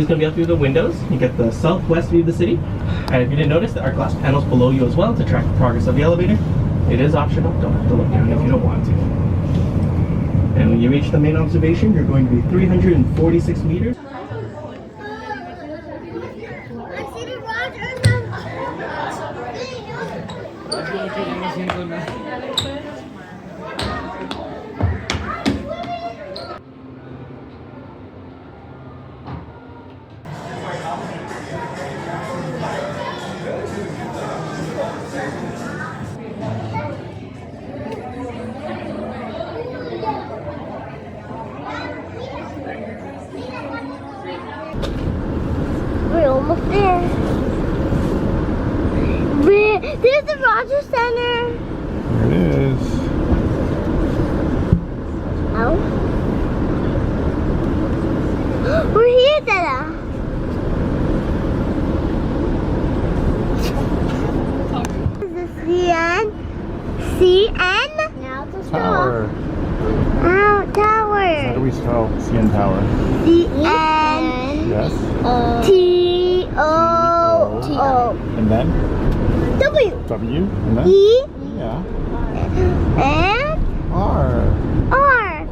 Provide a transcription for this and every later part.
is going to be out through the windows. You get the southwest view of the city. And if you didn't notice, there are glass panels below you as well to track the progress of the elevator. It is optional. Don't have to look down if you don't want to. And when you reach the main observation, you're going to be 346 meters. We're almost there. There's the Rogers Center. There it is. Oh. We're here, Dada. This is the CN. Now the Tower. Oh, tower. How do we spell CN Tower? CN. Yes. TO. And then? W. W. And then? E. Yeah. And R. R.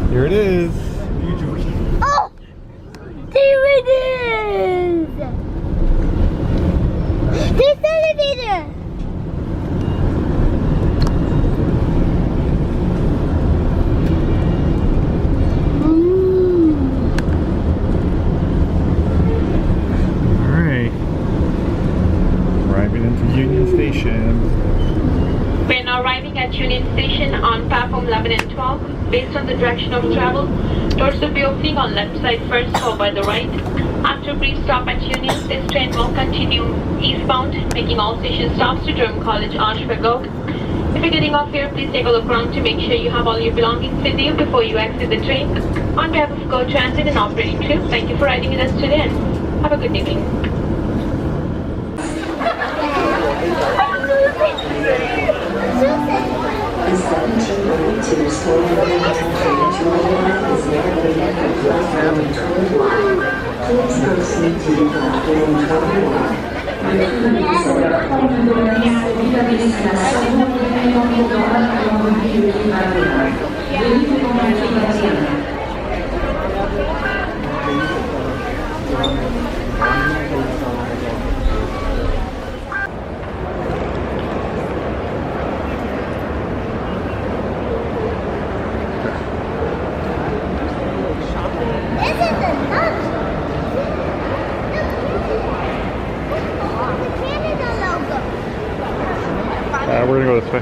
Here it is. Oh! There it is! There's the elevator! Alright. Arriving into Union Station. We're now arriving at Union Station on platform 11 and 12. Based on the direction of travel, doors will be opening on left side first, followed by the right. After a brief stop at Union, this train will continue eastbound, making all station stops to Durham College, Ashford. If you're getting off here, please take a look around to make sure you have all your belongings with you before you exit the train. On behalf of Go Transit and operating crew, thank you for riding with us today and have a good evening. The 1792 Stroll train to Illinois is navigated at platform 21. Please proceed to platform 21. We're gonna go this way.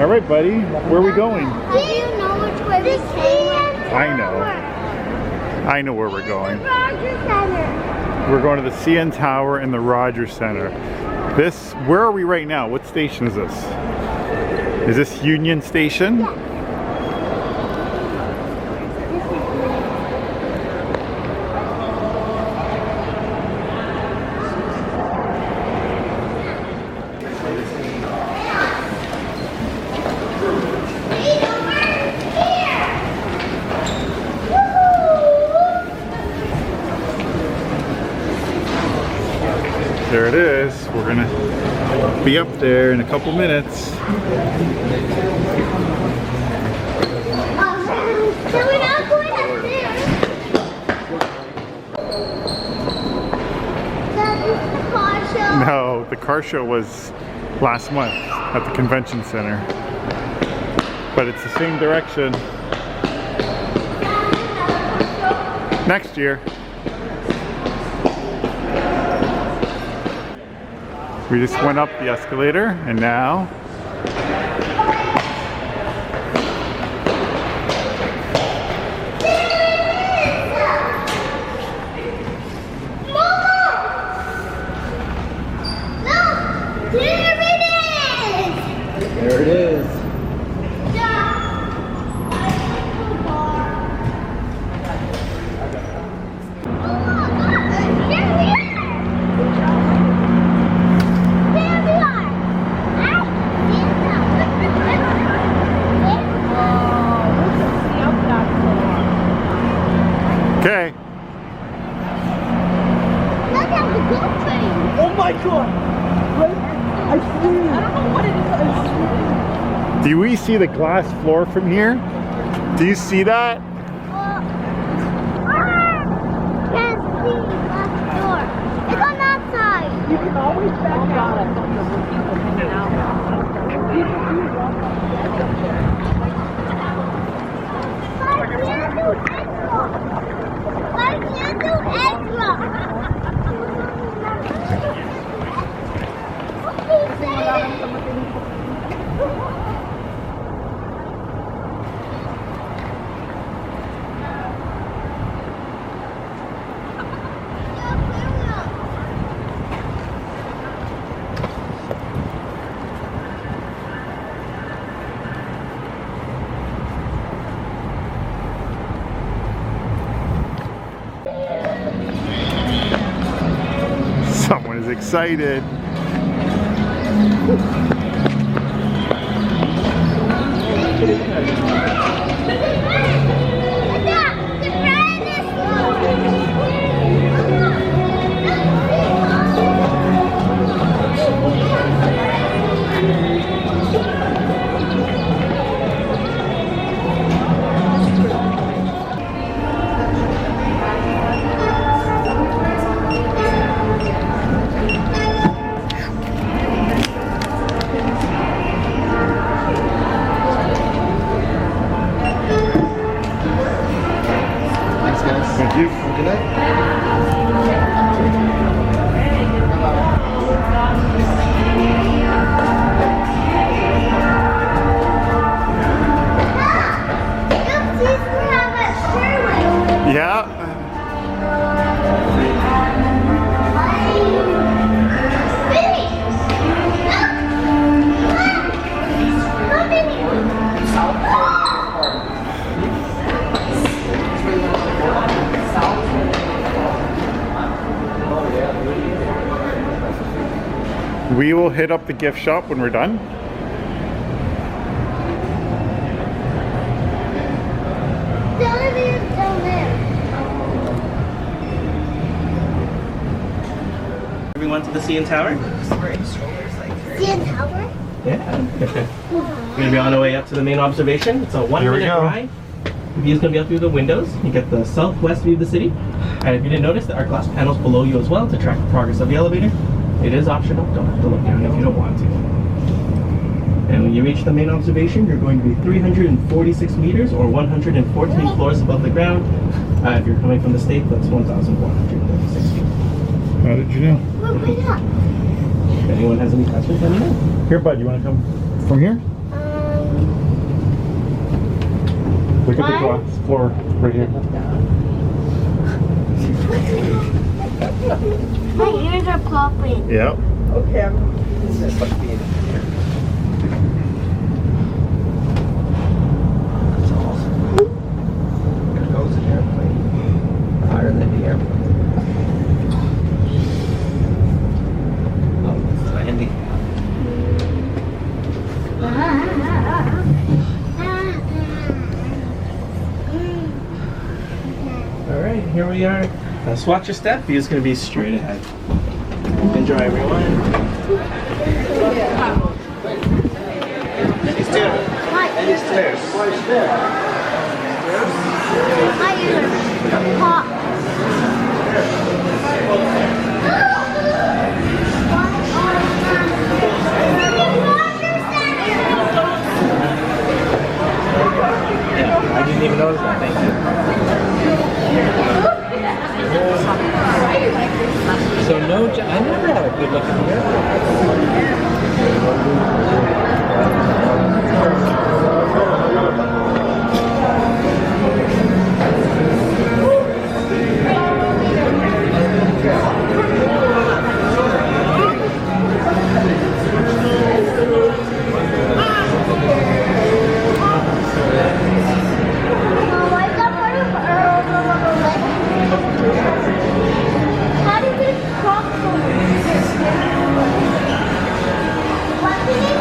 Alright, buddy. Where are we going? Do you know which way we came? I know. I know where we're going. Rogers Center. We're going to the CN Tower and the Rogers Center. Where are we right now? What station is this? Is this Union Station? Yeah. There it is. We're gonna be up there in a couple minutes. Can we not go upstairs? That is the car show. No, the car show was last month at the convention center. But it's the same direction. Next year. We just went up the escalator and now There it is. okay. my God! Right? I swear. I don't know what it is. I swear. Do we see the glass floor from here? Do you see that? Can't see left door. It's on that side. You can always back out. People hanging out. People do walk on the edge up there. Why can't do egg rock? Someone is excited. Thank you. Good night. Yeah. We will hit up the gift shop when we're done. The elevator's down there. Everyone to the CN Tower? CN Tower? Yeah. We're gonna be on our way up to the main observation. It's a Here we 1-minute go. ride. The view's gonna be out through the windows. You get the southwest view of the city. And if you didn't notice, there are glass panels below you as well to track the progress of the elevator. It is optional. Don't have to look down if you don't want to. And when you reach the main observation, you're going to be 346 meters or 114 floors above the ground. If you're coming from the state, that's 1,136 feet. How did you know? We're way up. If anyone has any questions, let me know. Here, bud, you want to come from here? Look at the What? glass floor right here. My ears are popping. Yep. Okay. This must be in here. That's awesome. There goes an airplane. Higher than the airplane. Oh, it's landing. All right, here we are. Let's watch your step. View's gonna be straight ahead. Enjoy, everyone. Any stairs? Any stairs? My ears are popped. I didn't even notice that. Thank you. So no, I never had a good look in the How did it cross over? What did it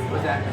What's that?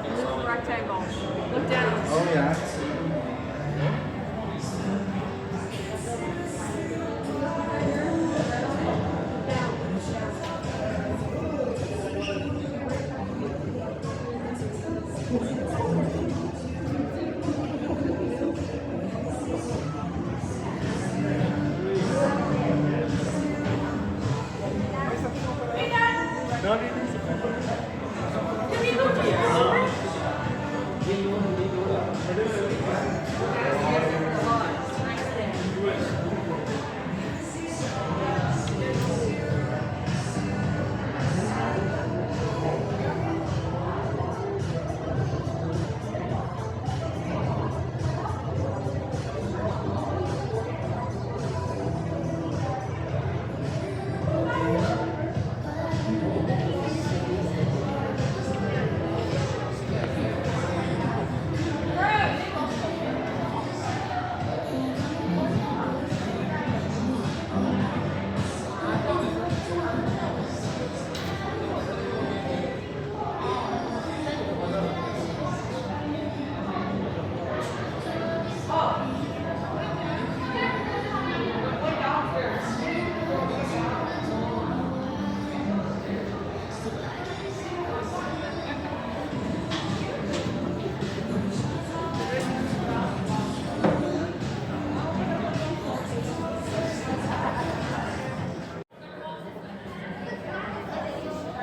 Blue rectangle. Look down. Oh, yeah.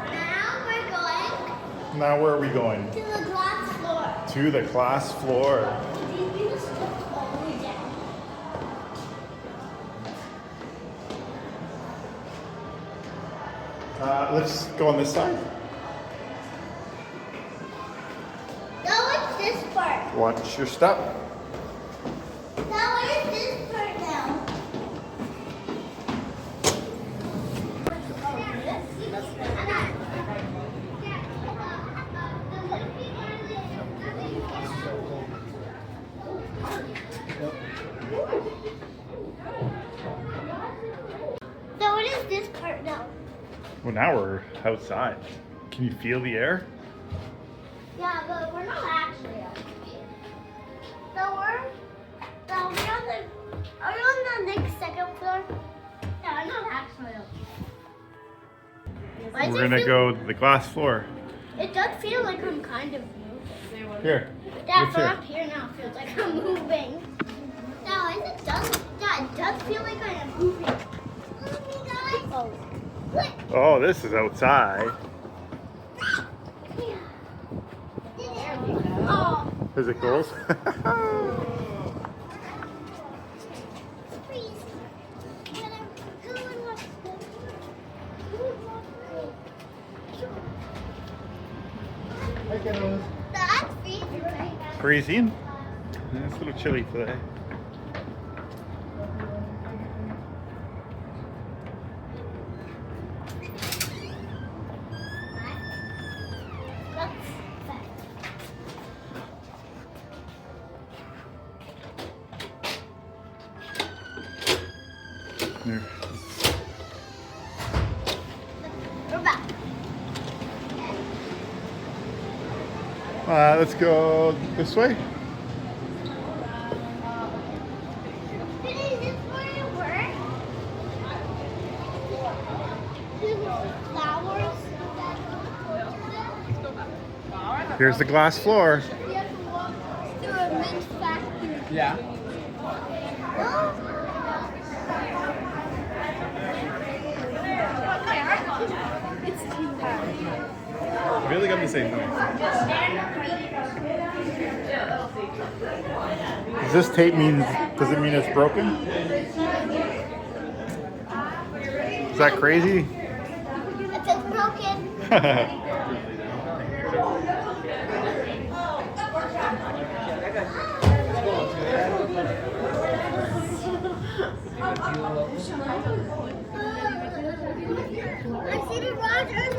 Now we're going Now where are we going? to the glass floor. To the class floor. These people stepped all the way down. Let's go on this side. Now what's this part? Watch your step. Now where's this part now? So what is this part now? Well, now we're outside. Can you feel the air? Yeah, but we're not actually up here. So are we on the next second floor? Yeah, we're not actually up here. Why does We're it gonna feel- go to the glass floor. It does feel like I'm kind of moving. Here. Yeah, What's from here? up here now it feels like I'm moving. No, it does feel like I am moving. Look, you guys. Oh. Look. Oh, this is outside. Oh, Is it cool? please. Who would want to go? That's freezing right now. Freezing? Yeah, it's a little chilly today. There. We're back. Let's go this way. Is this where you work? Flowers? Here's the glass floor. You have to walk through a mint factory. Yeah. It's too hard. I feel like I'm the same way. Does this tape does it mean it's broken? Is that crazy? It's broken. I see the Rogers.